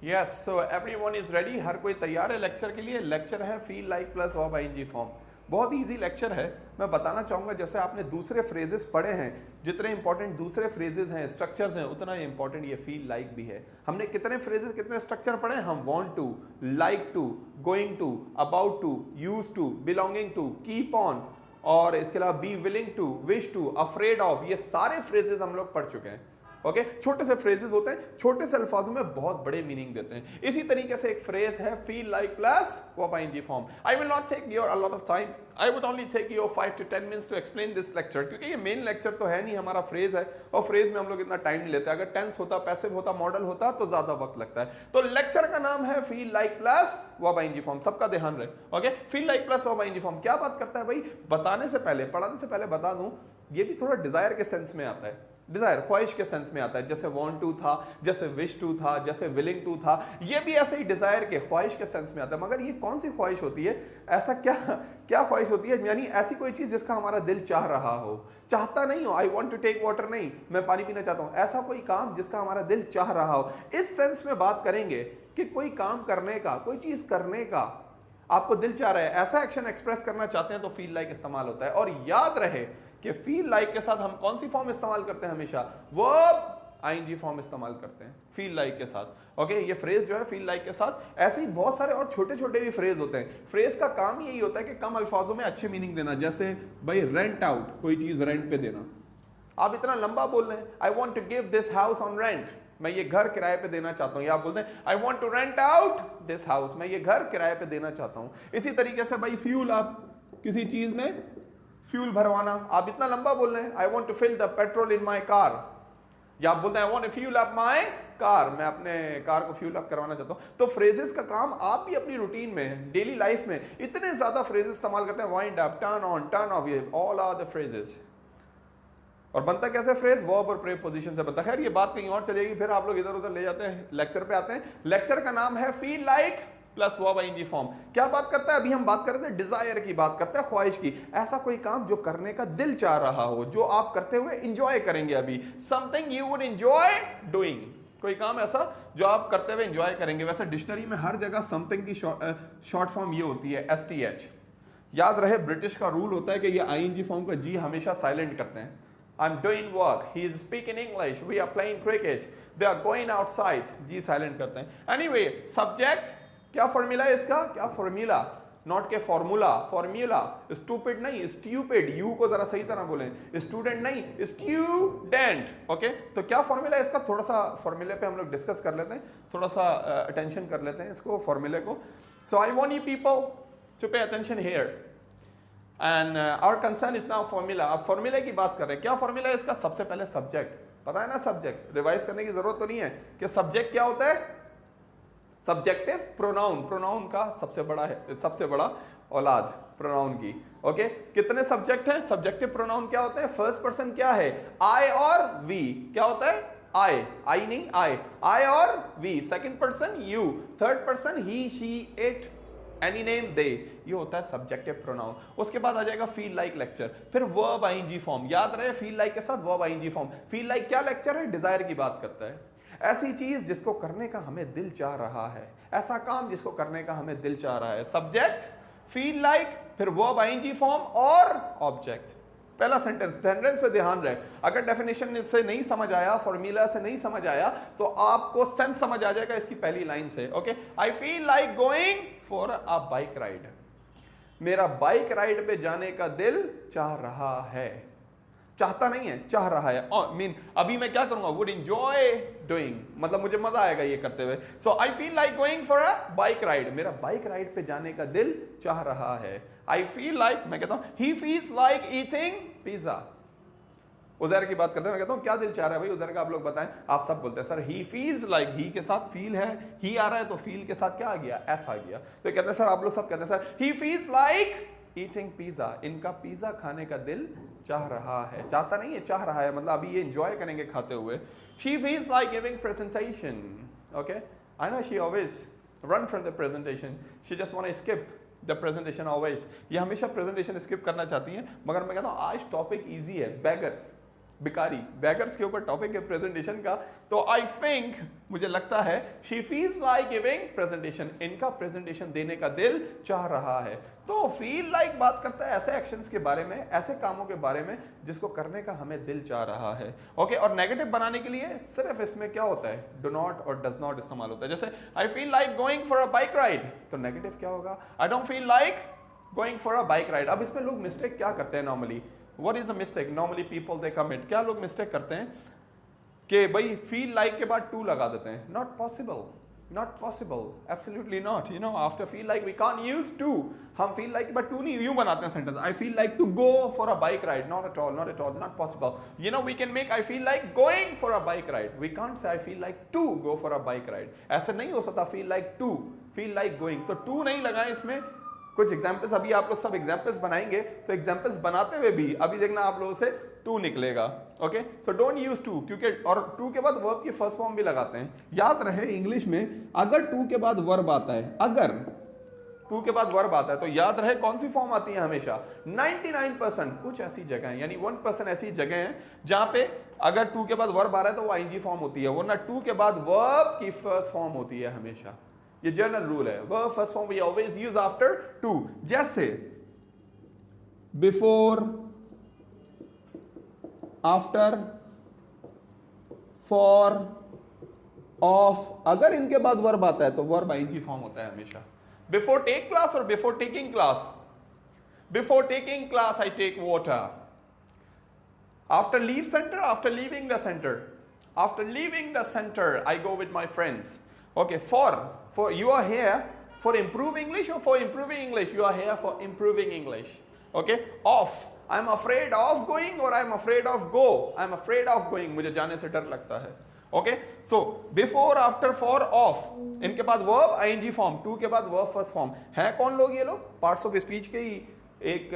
Yes, so everyone is ready. हर कोई तैयार है लेक्चर के लिए। लेक्चर है feel like plus verb ING form. बहुत इजी लेक्चर है। मैं बताना चाहूंगा, जैसे आपने दूसरे फ्रेजेस पढ़े हैं, जितने इंपॉर्टेंट दूसरे फ्रेजेस हैं, स्ट्रक्चर्स हैं, उतना ही इंपॉर्टेंट ये फील लाइक भी है। हमने कितने फ्रेजेस, कितने स्ट्रक्चर पढ़े हैं? हम want to, like to, going to, about to, use to, belonging to, keep on, और इसके अलावा be willing to, wish to, afraid of, ये सारे फ्रेजेस हम लोग पढ़ चुके हैं। ओके, छोटे से फ्रेजेस होते हैं, छोटे से अल्फाजों में बहुत बड़े मीनिंग देते हैं। इसी तरीके से एक फ्रेज है feel like plus verb ING form. I will not take your a lot of time, I would only take your 5 to 10 minutes to explain this lecture, क्योंकि ये मेन लेक्चर तो है नहीं, हमारा फ्रेज है, और फ्रेज में हम लोग इतना टाइम नहीं लेते। अगर टेंस होता, पैसिव होता, मॉडल होता तो ज्यादा वक्त लगता है। तो लेक्चर का नाम है feel like plus verb ING form, सबका ध्यान रहे। Okay, feel like plus verb ING form क्या बात करता है भाई? बताने से पहले, पढ़ाने से पहले बता दूं, ये भी थोड़ा डिजायर के सेंस में आता है, डिजायर ख्वाहिश के सेंस में आता है। जैसे वांट टू था, जैसे विश टू था, जैसे विलिंग टू था, ये भी ऐसे ही डिजायर के, ख्वाहिश के सेंस में आता है। मगर ये कौन सी ख्वाहिश होती है? ऐसा क्या क्या ख्वाहिश होती है? यानी ऐसी कोई चीज जिसका हमारा दिल चाह रहा हो, चाहता नहीं हो, I want to take water नहीं, मैं पानी पीना चाहता हूं, ऐसा कोई काम जिसका हमारा दिल चाह रहा हो। इस सेंस में बात करेंगे कि कोई काम करने का, कोई चीज करने का आपको दिल चाह रहा है, ऐसा एक्शन एक्सप्रेस करना चाहते हैं, तो फील लाइक इस्तेमाल होता है। और याद रहे कि फील लाइक के साथ हम कौन सी फॉर्म इस्तेमाल करते हैं? हमेशा वर्ब आईएनजी फॉर्म इस्तेमाल करते हैं फील लाइक के साथ। ओके, ये फ्रेज जो है फील लाइक के साथ, ऐसे ही बहुत सारे और छोटे छोटे भी फ्रेज होते हैं। फ्रेज का काम यही होता है कि कम अल्फाजों में अच्छे मीनिंग देना। जैसे भाई रेंट आउट, कोई चीज रेंट पे देना। आप इतना लंबा बोल रहे हैं, I want to give this house on rent, मैं ये घर किराए पे देना चाहता हूं। या आप बोलते हैं I want to rent out this house, मैं ये घर किराए पे देना चाहता हूं। इसी तरीके से भाई फ्यूल, आप किसी चीज में फ्यूल भरवाना, आप इतना लंबा बोल रहे हैं, I want to fill the petrol in my car. या आप बोलते हैं I want to fuel up my car, मैं अपने कार को फ्यूल अप करवाना चाहता हूं। तो फ्रेजेस का काम आप भी अपनी रूटीन में, डेली लाइफ में इतने ज्यादा फ्रेजेस इस्तेमाल करते हैं। Wind up, turn on, turn off, ये ऑल आर द फ्रेजेस। और बनता कैसे फ्रेज? वर्ब और प्रीपोजिशन से बनता। खैर ये बात कहीं और चलेगी, फिर आप लोग इधर उधर ले जाते हैं, लेक्चर पे आते हैं। लेक्चर का नाम है feel like plus verb ING form. क्या बात करता है? अभी हम बात कर रहे थे डिजायर की, बात करते हैं ख्वाहिश की। ऐसा कोई काम जो करने का दिल चाह रहा हो, जो आप करते हुए इंजॉय करेंगे। अभी something you would enjoy doing, कोई काम ऐसा जो आप करते हुए इंजॉय करेंगे। वैसे डिक्शनरी में हर जगह समथिंग की शॉर्ट फॉर्म ये होती है STH। याद रहे, ब्रिटिश का रूल होता है कि ये आईएनजी फॉर्म का जी हमेशा साइलेंट करते हैं। I'm doing work, he is speaking English, we are playing cricket, they are going outside, जी साइलेंट करते हैं। Anyway, subject, क्या फॉर्मूला है इसका? क्या फॉर्मूला? नॉट के फॉर्मूला, फॉर्मूला। स्टूपिड नहीं, स्ट्यूपिड, यू को जरा सही तरह बोलें। स्टूडेंट नहीं, स्टूडेंट। ओके, तो क्या फॉर्मूला है इसका? थोड़ा सा फॉर्मूले पे हम लोग डिस्कस कर लेते हैं, थोड़ा सा अटेंशन कर लेते हैं इसको, फॉर्मूले को। So I want you people to pay attention here and our concern is now formula. अब फॉर्मूले की बात कर रहे हैं। क्या फॉर्मूला है इसका? सबसे पहले सब्जेक्ट, पता है ना सब्जेक्ट, रिवाइज करने की जरूरत तो नहीं है कि सब्जेक्ट क्या होता है। सब्जेक्टिव प्रोनाउन, प्रोनाउन का सबसे बड़ा है, सबसे बड़ा औलाद प्रोनाउन की। ओके, कितने सब्जेक्ट हैं? सब्जेक्टिव प्रोनाउन क्या होते हैं? फर्स्ट पर्सन क्या है? आई और वी। क्या होता है? आई, आई नहीं आई, आई और we. Second person you, third person he, she, it, any name, they, ये होता है सब्जेक्टिव प्रोनाउन। उसके बाद आ जाएगा फील लाइक लेक्चर, फिर वर्ब आईएनजी फॉर्म। याद रहे, फील लाइक के साथ verb ING form. Feel like क्या लेक्चर है? डिजायर की बात करता है। ऐसी चीज जिसको करने का हमें दिल चाह रहा है, ऐसा काम जिसको करने का हमें दिल चाह रहा है। सब्जेक्ट, फील लाइक, फिर वर्ब आईएनजी फॉर्म और ऑब्जेक्ट। पहला सेंटेंस पे ध्यान रहे। अगर डेफिनेशन से नहीं समझ आया, फॉर्मूला से नहीं समझ आया, तो आपको सेंस समझ आ जाएगा इसकी पहली लाइन से। Okay, I feel like going for a bike ride, मेरा बाइक राइड पे जाने का दिल चाह रहा है। चाहता नहीं है, चाह रहा है। मीन अभी मैं क्या करूंगा? वुड एंजॉय डूइंग, मतलब मुझे मजा आएगा ये करते हुए। So I feel like going for a bike ride, मेरा बाइक राइड पे जाने का दिल चाह रहा है। आई फील लाइक, मैं कहता हूं he feels like eating pizza. Uzair की बात करते हैं, मैं कहता हूं क्या दिल चाह रहा है भाई उजैर का? आप लोग बताएं। आप सब बोलते हैं सर ही फील्स लाइक, ही के साथ फील है, ही आ रहा है तो फील के साथ क्या आ गया? ऐसा आ गया। तो कहते हैं सर, आप लोग सब कहते हैं sir he feels like eating pizza, इनका पिज्जा खाने का दिल चाह रहा है। चाहता नहीं है, चाह रहा है, मतलब अभी ये एंजॉय करेंगे खाते हुए। She feels like giving presentation. Okay, I know she always run from the presentation, she just want to skip the presentation always. ये हमेशा प्रेजेंटेशन स्किप करना चाहती हैं, मगर मैं कहता हूँ आज टॉपिक ईजी है। बेगर्स, भिखारी, बेगर्स के ऊपर टॉपिक है प्रेजेंटेशन का। तो आई थिंक, मुझे लगता है, she feels like giving presentation, इनका प्रेजेंटेशन देने का दिल चाह रहा है। तो फील लाइक बात करता है ऐसे एक्शंस के बारे में, ऐसे कामों के बारे में जिसको करने का हमें दिल चाह रहा है। ओके, और नेगेटिव बनाने के लिए सिर्फ इसमें क्या होता है, डू नॉट और डज नॉट इस्तेमाल होता है। जैसे I feel like going for a bike ride, तो नेगेटिव क्या होगा, I don't feel like going for a bike ride. अब इसमें लोग मिस्टेक क्या करते हैं normally, what is the mistake normally people they commit, क्या लोग मिस्टेक करते हैं कि भाई फील लाइक के बाद टू लगा देते हैं। Not possible, not possible, absolutely not. You know, after feel like we can't use to, हम फील लाइक के बाद टू नहीं यूं बनाते हैं sentence, I feel like to go for a bike ride, not at all, not at all, not possible. You know, we can make I feel like going for a bike ride, we can't say I feel like to go for a bike ride, ऐसे नहीं हो सकता feel like to, feel like going, तो to नहीं लगाएं इसमें। कुछ examples, अभी आप लोग सब एग्जाम्पल्स बनाएंगे, तो एग्जाम्पल्स बनाते हुए भी अभी देखना आप लोगों से टू निकलेगा। Okay, so don't use to, क्योंकि और टू के बाद वर्ब की फर्स्ट फॉर्म भी लगाते हैं। याद रहे इंग्लिश में अगर टू के बाद वर्ब आता है, अगर टू के बाद वर्ब आता है तो याद रहे कौन सी फॉर्म आती है हमेशा, 99%। कुछ ऐसी जगह है, यानी 1% ऐसी जगह है जहां पे अगर टू के बाद वर्ब आ रहा है तो वो आईएनजी फॉर्म होती है, वरना टू के बाद वर्ब की फर्स्ट फॉर्म होती है हमेशा। ये जनरल रूल है, verb first form we always use after to. जैसे बिफोर, आफ्टर, फॉर, ऑफ, अगर इनके बाद वर्ब आता है तो वर्ब आईएनजी फॉर्म होता है हमेशा। बिफोर टेक क्लास और before taking class, before taking class I take water, after leave centre, after leaving the centre, after leaving the centre I go with my friends. Okay, for you are here for improve English or for improving English? You are here for improving English. Okay, off, I'm afraid of going or I'm afraid of go. I'm afraid of going, मुझे जाने से डर लगता है। Okay, so before, after, for, off, इनके बाद verb ing form, to के बाद verb first form। हैं कौन लोग ये लोग? Parts of speech के ही एक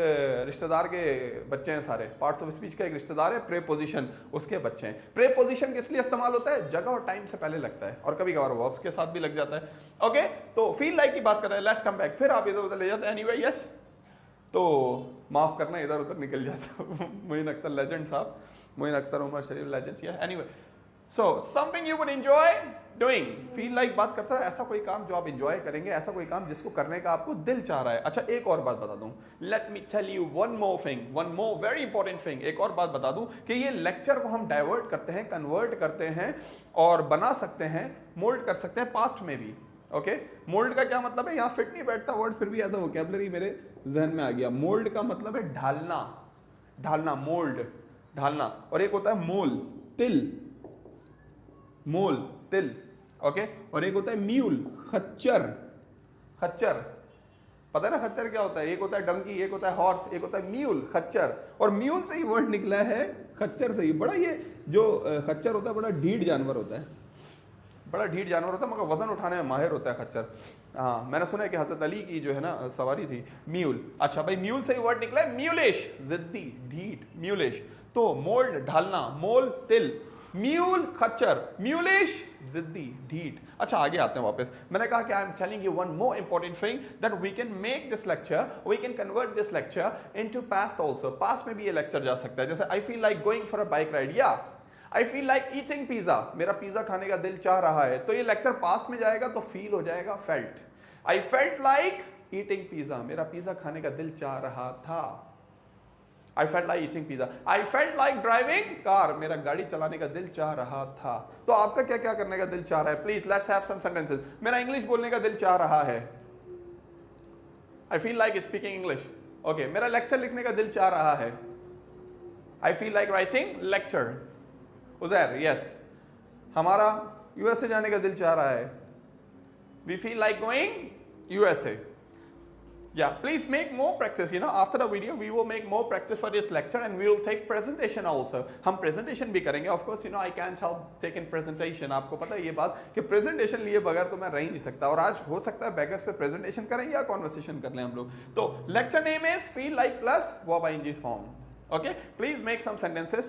रिश्तेदार के बच्चे हैं सारे। पार्ट्स ऑफ स्पीच का एक रिश्तेदार है, प्रेपोजिशन उसके बच्चे हैं। प्रेपोजिशन किस लिए इस्तेमाल होता है, जगह और टाइम से पहले लगता है, और कभी कभार वर्ब्स के साथ भी लग जाता है। ओके, तो फील लाइक की बात कर रहे हैं, लेट्स कम बैक, फिर आप इधर उधर ले जाते हैं। एनीवे, यस, तो माफ करना इधर उधर निकल जाता मोइन अख्तर लेजेंड साहब, मोइन अख्तर, उमर शरीफ लेजेंड्स। या anyway, so something you would enjoy doing, feel like बात करता है ऐसा कोई काम जो आप एंजॉय करेंगे, ऐसा कोई काम जिसको करने का आपको दिल चाह रहा है। अच्छा, एक और बात बता दूं, let me tell you one more thing, one more very important thing. एक और बात बता दूं कि ये लेक्चर को हम डाइवर्ट करते हैं, कन्वर्ट करते हैं और बना सकते हैं, मोल्ड कर सकते हैं पास्ट में भी। ओके, मोल्ड का क्या मतलब है, यहाँ फिट नहीं बैठता वर्ड, फिर भी ऐसा वोकैबुलरी मेरे जहन में आ गया। मोल्ड का मतलब है ढालना, ढालना, मोल्ड, ढालना। और एक होता है मोल, तिल, मोल, तिल। ओके, और एक होता है म्यूल, खच्चर, खच्चर, पता है ना खच्चर क्या होता है, एक होता है डंकी, एक होता है हॉर्स, एक होता है म्यूल, खच्चर। और म्यूल से ही वर्ड निकला है खच्चर से ही। बड़ा ये जो खच्चर होता है बड़ा ढीठ जानवर होता है, बड़ा ढीठ जानवर होता है, मगर वजन उठाने में माहिर होता है खच्चर। हाँ, मैंने सुना है कि हजरत अली की जो है ना सवारी थी म्यूल। अच्छा भाई, म्यूल से ही वर्ड निकला है म्यूलिश, जिद्दी, ढीठ, म्यूलिश। तो मोल्ड, ढालना, मोल, तिल, म्यूल, खच्चर, म्यूलिश, जिद्दी, ढीठ। अच्छा, आगे आते हैं वापस। मैंने कहा कि I am telling you one more important thing that we can make this lecture, we can convert this lecture into past also. Past में भी ये लेक्चर जा सकता है। जैसे I feel like going for a bike ride, या I feel like eating pizza, मेरा pizza खाने का दिल चाह रहा है। तो ये लेक्चर पास्ट में जाएगा तो फील हो जाएगा felt. I felt like eating pizza, मेरा पिज्जा खाने का दिल चाह रहा था। I felt like eating pizza. I felt like driving car. मेरा गाड़ी चलाने का दिल चाह रहा था। तो आपका क्या क्या करने का दिल चाह रहा है? Please let's have some sentences. मेरा इंग्लिश बोलने का दिल चाह रहा है। I feel like speaking English. Okay. मेरा लेक्चर लिखने का दिल चाह रहा है। I feel like writing lecture. Uzair, yes. हमारा USA जाने का दिल चाह रहा है। We feel like going USA. Yeah, please make more practice. You know, after the video, we will make more practice for this lecture, and we will take presentation also. हम presentation भी करेंगे. Of course, you know, I can't help taking presentation. आपको पता है ये बात कि presentation लिए बगैर तो मैं रह ही नहीं सकता. और आज हो सकता है beggars पे presentation करें या conversation कर लें हम लोग. तो lecture name is feel like plus verb ing form. Okay, please make some sentences.